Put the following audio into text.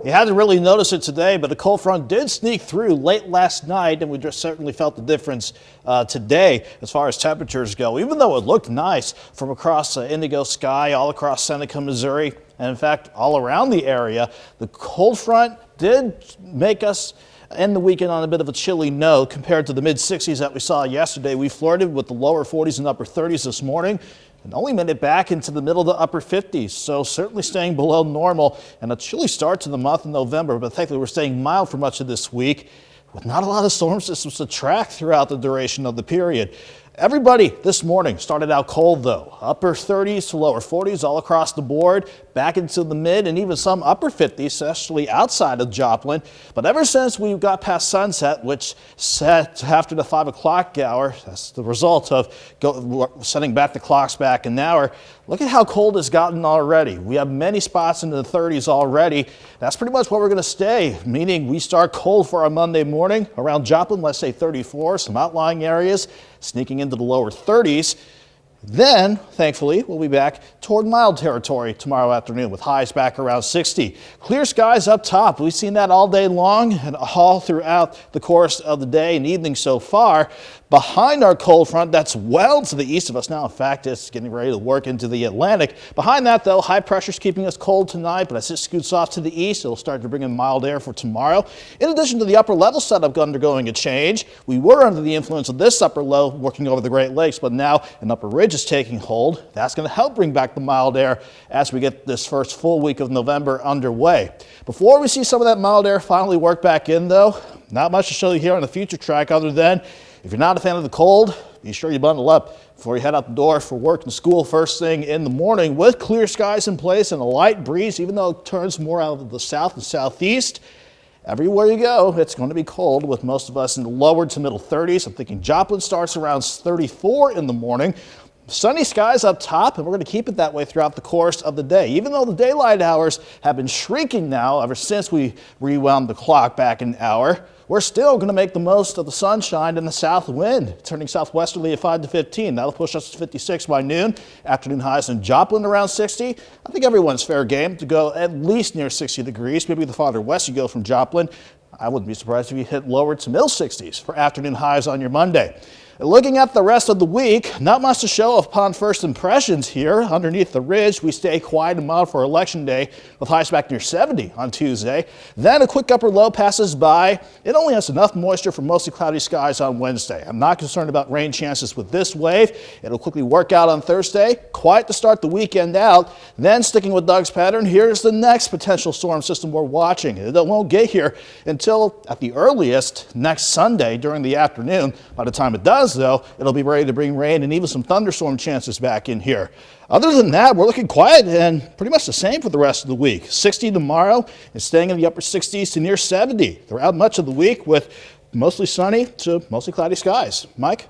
You hadn't really noticed it today, but a cold front did sneak through late last night, and we just certainly felt the difference today as far as temperatures go, even though it looked nice from across the indigo sky all across Seneca, Missouri, and in fact all around the area. The cold front did make us end the weekend on a bit of a chilly note compared to the mid-60s that we saw yesterday. We flirted with the lower 40s and upper 30s this morning and only made it back into the middle of the upper 50s. So certainly staying below normal and a chilly start to the month of November. But thankfully we're staying mild for much of this week with not a lot of storm systems to track throughout the duration of the period. Everybody this morning started out cold though. Upper 30s to lower 40s all across the board, back into the mid and even some upper 50s, especially outside of Joplin. But ever since we got past sunset, which set after the 5 o'clock hour, that's the result of setting back the clocks back an hour. Look at how cold it's gotten already. We have many spots into the 30s already. That's pretty much where we're going to stay, meaning we start cold for our Monday morning around Joplin, let's say 34, some outlying areas, sneaking into the lower 30s. Then, thankfully, we'll be back toward mild territory tomorrow afternoon with highs back around 60. Clear skies up top. We've seen that all day long and all throughout the course of the day and evening so far. Behind our cold front, that's well to the east of us now. In fact, it's getting ready to work into the Atlantic. Behind that, though, high pressure is keeping us cold tonight, but as it scoots off to the east, it'll start to bring in mild air for tomorrow. In addition to the upper level setup undergoing a change, we were under the influence of this upper low working over the Great Lakes, but now an upper ridge is taking hold. That's going to help bring back the mild air as we get this first full week of November underway. Before we see some of that mild air finally work back in, though, not much to show you here on the future track other than if you're not a fan of the cold, be sure you bundle up before you head out the door for work and school first thing in the morning with clear skies in place and a light breeze, even though it turns more out of the south and southeast. Everywhere you go, it's going to be cold with most of us in the lower to middle 30s. I'm thinking Joplin starts around 34 in the morning. Sunny skies up top, and we're going to keep it that way throughout the course of the day. Even though the daylight hours have been shrinking now ever since we rewound the clock back an hour, we're still going to make the most of the sunshine and the south wind, turning southwesterly at 5 to 15. That'll push us to 56 by noon. Afternoon highs in Joplin around 60. I think everyone's fair game to go at least near 60 degrees. Maybe the farther west you go from Joplin, I wouldn't be surprised if you hit lower to middle 60s for afternoon highs on your Monday. Looking at the rest of the week, not much to show upon first impressions here. Underneath the ridge, we stay quiet and mild for election day with highs back near 70 on Tuesday. Then a quick upper low passes by. It only has enough moisture for mostly cloudy skies on Wednesday. I'm not concerned about rain chances with this wave. It'll quickly work out on Thursday. Quiet to start the weekend out. Then sticking with Doug's pattern, here's the next potential storm system we're watching. It won't get here until at the earliest next Sunday during the afternoon. By the time it does, though, it'll be ready to bring rain and even some thunderstorm chances back in here. Other than that, we're looking quiet and pretty much the same for the rest of the week. 60 tomorrow and staying in the upper 60s to near 70 throughout much of the week with mostly sunny to mostly cloudy skies. Mike?